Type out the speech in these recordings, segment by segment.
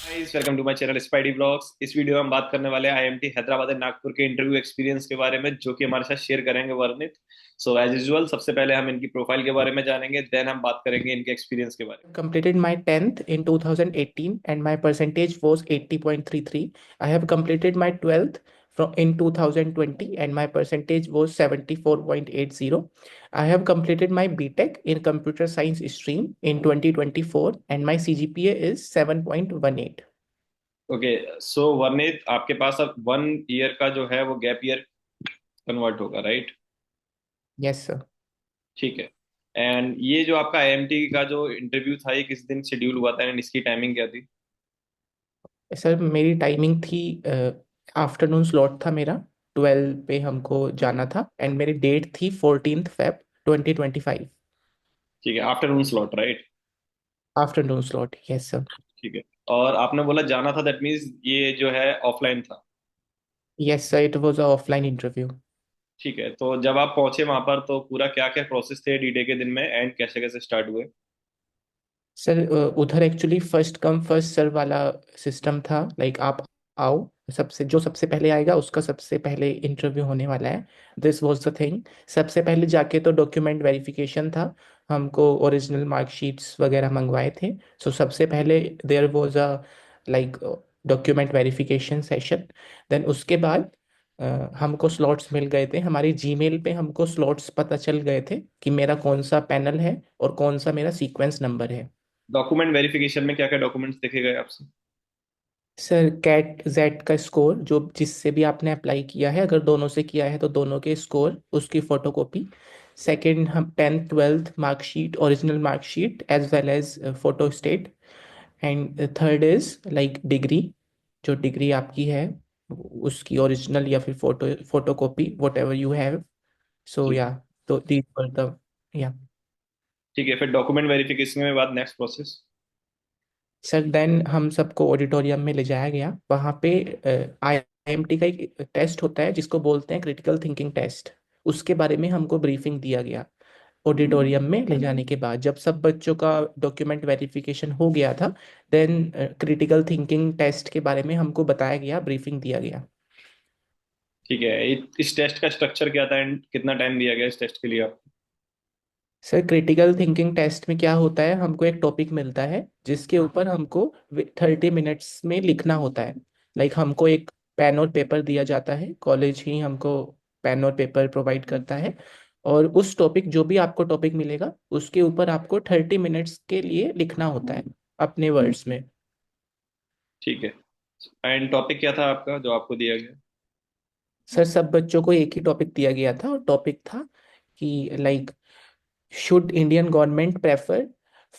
Guys, welcome to my channel Spidey blogs. इस video में हम बात करने वाले हैं आईएमटी हैदराबाद एंड नागपुर के इंटरव्यू एक्सपीरियंस के बारे में, जो कि हमारे साथ शेयर करेंगे वर्णित। सो एज यूजुअल, सबसे पहले हम इनकी प्रोफाइल के बारे में जानेंगे, देन हम बात करेंगे इनके एक्सपीरियंस के बारे में। Completed my 10th in 2018 and my percentage was 80.33. I have completed my 12th in 2020 and my percentage was 74.80. I have completed my BTech in computer science stream in 2024 and my CGPA is 7.18. Okay, सो वर्णित, आपके पास अब 1 year का जो है वो gap year convert होगा, right? Yes, sir. ठीक है। एंड ये जो आपका आईएमटी का जो इंटरव्यू था, ये किस दिन शेड्यूल हुआ था एंड इसकी टाइमिंग क्या थी? सर मेरी टाइमिंग थी, आफ्टरनून स्लॉट था मेरा। 12 पे हमको जाना था एंड मेरी डेट थी 14th Feb 2025। ठीक है, afternoon slot, right? Afternoon slot, yes sir. ठीक है। और आपने बोला जाना था, दैट मीन्स ये जो है ऑफलाइन था। Yes, sir, it was a offline interview. ठीक है, तो जब आप पहुंचे वहां पर तो पूरा क्या क्या प्रोसेस थे डी डे के दिन में एंड कैसे कैसे स्टार्ट हुए? सर उधर actually first come first serve वाला सिस्टम था। लाइक आप आओ, सबसे पहले आएगा उसका सबसे पहले इंटरव्यू होने वाला है। This was the thing. सबसे पहले जाके तो डॉक्यूमेंट वेरिफिकेशन था। हमको ओरिजिनल मार्कशीट्स वगैरह मंगवाए थे। सो सबसे पहले there was a like document verification session. Then उसके बाद हमको स्लॉट्स मिल गए थे, हमारी जीमेल पे हमको स्लॉट्स पता चल गए थे कि मेरा कौन सा पैनल है और कौन सा मेरा सीक्वेंस नंबर है। डॉक्यूमेंट वेरिफिकेशन में क्या क्या डॉक्यूमेंट्स देखे गए आपसे? सर कैट जेड का स्कोर, जो जिससे भी आपने अप्लाई किया है, अगर दोनों से किया है तो दोनों के स्कोर, उसकी फोटोकॉपी। सेकंड, हम 10th 12th marksheet, original marksheet as well as photostat. And third is like degree, जो डिग्री आपकी है उसकी ओरिजिनल या फिर photocopy, whatever you have. So ठीक। या, तो दीज वर द, या। ठीक है, फिर डॉक्यूमेंट वेरिफिकेशन के बाद नेक्स्ट प्रोसेस? सर देन हम सबको ऑडिटोरियम में ले जाया गया। वहाँ पे आईएमटी का एक टेस्ट होता है जिसको बोलते हैं क्रिटिकल थिंकिंग टेस्ट। उसके बारे में हमको ब्रीफिंग दिया गया। ऑडिटोरियम में ले जाने के बाद जब सब बच्चों का डॉक्यूमेंट वेरिफिकेशन हो गया था, देन क्रिटिकल थिंकिंग टेस्ट के बारे में हमको बताया गया, ब्रीफिंग दिया गया। ठीक है, इस टेस्ट का स्ट्रक्चर क्या था एंड कितना टाइम दिया गया इस टेस्ट के लिए आपको? सर क्रिटिकल थिंकिंग टेस्ट में क्या होता है, हमको एक टॉपिक मिलता है जिसके ऊपर हमको 30 मिनट्स में लिखना होता है। लाइक हमको एक पेन और पेपर दिया जाता है, कॉलेज ही हमको पेन और पेपर प्रोवाइड करता है। और उस टॉपिक, जो भी आपको टॉपिक मिलेगा उसके ऊपर आपको 30 मिनट्स के लिए लिखना होता है अपने वर्ड्स में। ठीक है। एंड टॉपिक क्या था आपका जो आपको दिया गया? सर सब बच्चों को एक ही टॉपिक दिया गया था और टॉपिक था कि like, should Indian government prefer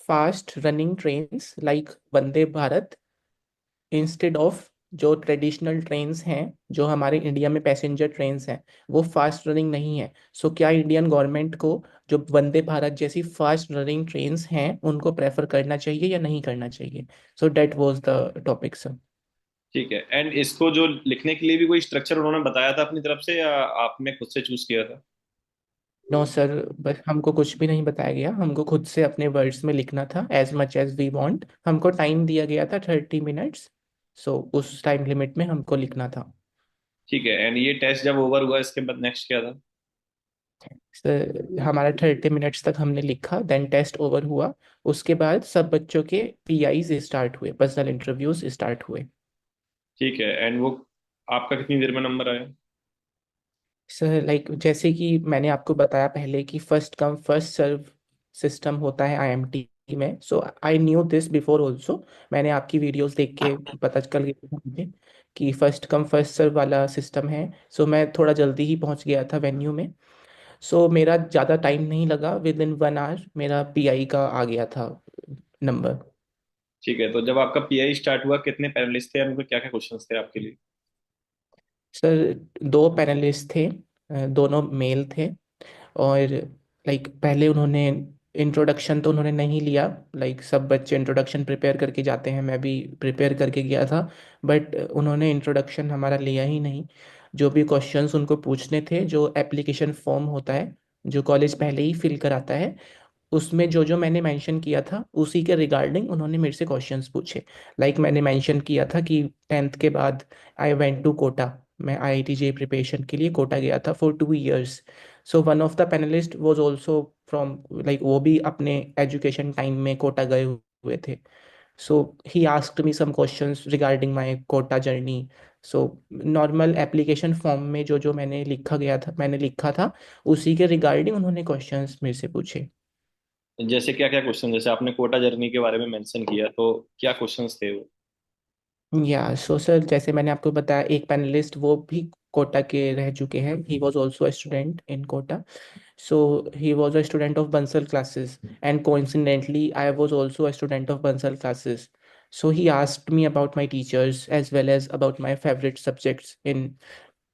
fast running trains like Vande Bharat instead of जो ट्रेडिशनल ट्रेन्स हैं, जो हमारे इंडिया में पैसेंजर ट्रेन्स हैं वो फास्ट रनिंग नहीं है। सो क्या इंडियन गवर्नमेंट को जो वंदे भारत जैसी फास्ट रनिंग ट्रेन्स हैं उनको प्रेफर करना चाहिए या नहीं करना चाहिए। So that was the topic sir. ठीक है, एंड इसको जो लिखने के लिए भी कोई स्ट्रक्चर उन्होंने बताया था अपनी तरफ से, या आपने खुद से चूज किया था? नो सर, बस हमको कुछ भी नहीं बताया गया, हमको खुद से अपने वर्ड्स में लिखना था as much as we want. हमको टाइम दिया गया था 30 मिनट्स। सो उस टाइम लिमिट में हमको लिखना था। ठीक है, एंड ये टेस्ट जब ओवर हुआ इसके बाद नेक्स्ट क्या था? सर हमारा 30 मिनट्स तक हमने लिखा, देन टेस्ट ओवर हुआ। उसके बाद सब बच्चों के पीआईज स्टार्ट हुए, पर्सनल इंटरव्यूज स्टार्ट हुए। ठीक है, एंड वो आपका कितनी देर में नंबर आया? सर लाइक जैसे कि मैंने आपको बताया पहले कि first come first serve system होता है आईएमटी में। So I knew this before also. मैंने आपकी वीडियोस देख के पता चल गया था मुझे कि फर्स्ट कम फर्स्ट सर्व वाला सिस्टम है। सो मैं थोड़ा जल्दी ही पहुंच गया था वेन्यू में। सो मेरा ज़्यादा टाइम नहीं लगा, विद इन 1 आवर मेरा पीआई का आ गया था नंबर। ठीक है, तो जब आपका पीआई स्टार्ट हुआ कितने पैनलिस्ट थे और उनके क्या क्या क्वेश्चंस थे आपके लिए? सर दो पैनलिस्ट थे, दोनों मेल थे। और लाइक पहले उन्होंने इंट्रोडक्शन तो उन्होंने नहीं लिया। लाइक सब बच्चे इंट्रोडक्शन प्रिपेयर करके जाते हैं, मैं भी प्रिपेयर करके गया था। बट उन्होंने इंट्रोडक्शन हमारा लिया ही नहीं। जो भी क्वेश्चंस उनको पूछने थे, जो एप्लीकेशन फॉर्म होता है जो कॉलेज पहले ही फिल कराता है, उसमें जो जो मैंने मेंशन किया था उसी के रिगार्डिंग उन्होंने मेरे से क्वेश्चंस पूछे। लाइक मैंने मेंशन किया था कि 10th के बाद आई वेंट टू कोटा। मैं आईआईटी जे प्रिपरेशन के लिए कोटा गया था for 2 years। So one of the panelist was also from, like वो भी अपने एजुकेशन टाइम में कोटा गए हुए थे। So he asked me some questions regarding my quota journey. So normal application form में जो जो मैंने लिखा था उसी के रिगार्डिंग उन्होंने क्वेश्चंस मेरे से पूछे। जैसे क्या क्या क्वेश्चन, जैसे आपने कोटा जर्नी के बारे में मेंशन किया, तो क्या क्वेश्चंस थे वो? या सो सर, जैसे मैंने आपको बताया एक पैनलिस्ट वो भी कोटा के रह चुके हैं। He was also a student in Kota. So he was a student of Bansal classes, and coincidentally, I was also a student of Bansal classes. So he asked me about my teachers as well as about my favorite subjects in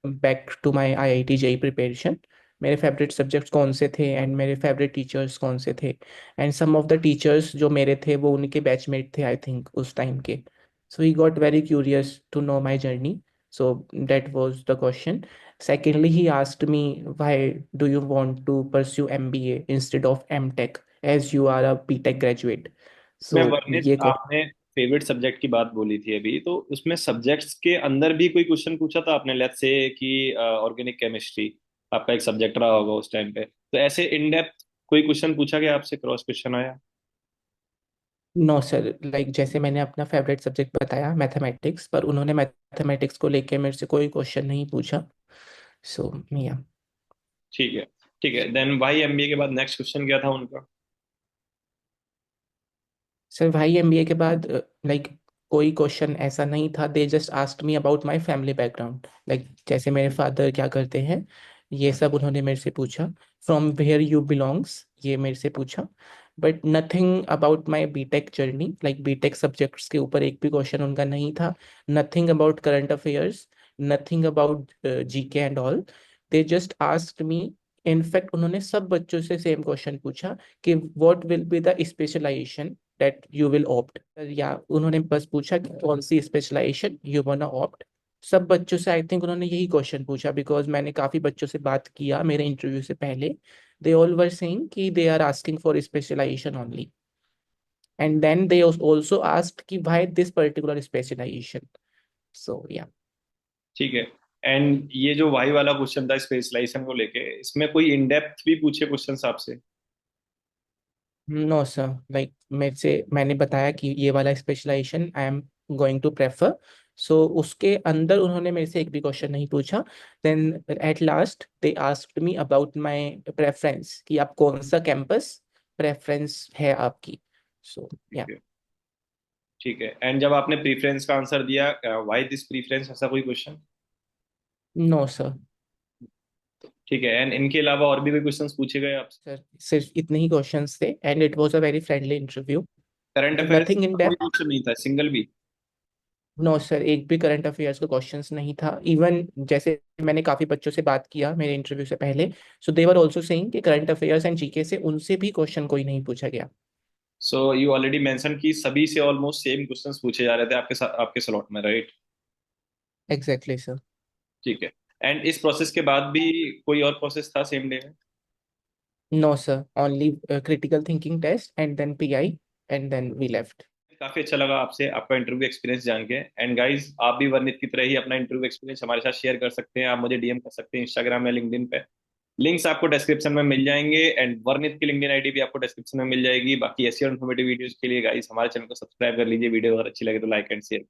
back to my IIT JEE preparation. मेरे favourite subjects कौन से थे and मेरे favourite teachers कौन से थे, and some of the teachers जो मेरे थे वो उनके बैचमेट थे आई थिंक उस टाइम के। So he got very curious to know my journey. So that was the question. Secondly, he asked me, why do you want to pursue MBA instead of MTech as you are a BTech graduate? मैं So वर्णित, ये आपने favourite subject की बात बोली थी अभी, तो उसमें सब्जेक्ट्स के अंदर भी कोई क्वेश्चन पूछा था आपने? लेट्स से कि ऑर्गेनिक केमिस्ट्री आपका एक सब्जेक्ट रहा होगा उस टाइम पे, तो ऐसे इन डेप्थ कोई क्वेश्चन पूछा गया आपसे, क्रॉस क्वेश्चन आया? नो सर, लाइक जैसे मैंने अपना फेवरेट सब्जेक्ट बताया मैथमेटिक्स, पर उन्होंने मैथमेटिक्स को लेके मेरे से कोई क्वेश्चन नहीं पूछा। सो या ठीक है, ठीक है। देन वाई एमबीए के बाद नेक्स्ट क्वेश्चन क्या था उनका? सर भाई एमबीए के बाद लाइक कोई क्वेश्चन ऐसा नहीं था। दे just asked me about my family background, like जैसे मेरे फादर क्या करते हैं ये सब उन्होंने मेरे से पूछा। फ्रॉम वेयर यू बिलोंग्स ये मेरे से पूछा, but nothing about my BTech journey. Like BTech subjects के ऊपर एक भी क्वेश्चन उनका नहीं था। Nothing about current affairs, nothing about GK and all. They just asked me, in fact उन्होंने सब बच्चों से सेम क्वेश्चन पूछा कि what will be the specialization that you will opt, या उन्होंने बस पूछा कि कौन सी स्पेशलाइजेशन यू वांना ऑप्ट। सब बच्चों से आई थिंक उन्होंने यही क्वेश्चन पूछा, बिकॉज मैंने काफी बच्चों से बात किया मेरे इंटरव्यू से पहले। दे ऑल वर सेइंग कि they are asking for specialization only, and then they also asked कि why this particular specialization. So या ठीक है। एंड ये जो वाई वाला क्वेश्चन था स्पेशलाइजेशन को लेके, इसमें कोई इन डेप्थ भी पूछे क्वेश्चंस आपसे? नो सर, लाइक मेरे से मैंने बताया कि ये वाला specialization I am going to prefer. So उसके अंदर उन्होंने मेरे से एक भी क्वेश्चन नहीं पूछा। Then at last they asked me about my preference, कि आप कौन सा कैंपस प्रेफरेंस है आपकी। सो ठीक या है, ठीक है। एंड जब आपने प्रीफरेंस का आंसर दिया, वाई दिस प्रीफरेंस, ऐसा कोई क्वेश्चन? No sir. ठीक है। एंड इनके अलावा और भी कोई क्वेश्चंस पूछे गए आपसे? सर सिर्फ इतने ही क्वेश्चंस थे, and it was a very friendly interview. Current affairs nothing in का कोई डेप्थ। क्वेश्चन नहीं था, सिंगल भी? नो सर, एक भी करंट अफेयर्स का क्वेश्चंस नहीं था। इवन जैसे मैंने काफी बच्चों से बात किया मेरे इंटरव्यू से पहले, सो दे वर आल्सो सेइंग कि करंट अफेयर्स एंड जीके से उनसे भी क्वेश्चन कोई नहीं पूछा गया। सो यू ऑलरेडी मेंशन कि सभी से ऑलमोस्ट सेम क्वेश्चंस पूछे जा रहे थे आपके साथ, आपके स्लॉट में, राइट? Exactly sir. ठीक है। एंड इस प्रोसेस के बाद भी कोई और प्रोसेस था सेम डे में? No sir, only critical thinking test and then PI, and then we left. काफी अच्छा लगा आपसे आपका इंटरव्यू एक्सपीरियंस जान के। एंड गाइस, आप भी वर्णित की तरह ही अपना इंटरव्यू एक्सपीरियंस हमारे साथ शेयर कर सकते हैं। आप मुझे डीएम कर सकते हैं इंस्टाग्राम या लिंक्डइन पे। लिंक्स आपको डिस्क्रिप्शन में मिल जाएंगे, एंड वर्णित की लिंक्डइन आईडी भी आपको डिस्क्रिप्शन में मिल जाएगी। बाकी ऐसी और इन्फॉर्मेटिव वीडियोस के लिए गाइस हमारे चैनल को सब्सक्राइब कर लीजिए। वीडियो अगर अच्छी लगे तो लाइक एंड शेयर।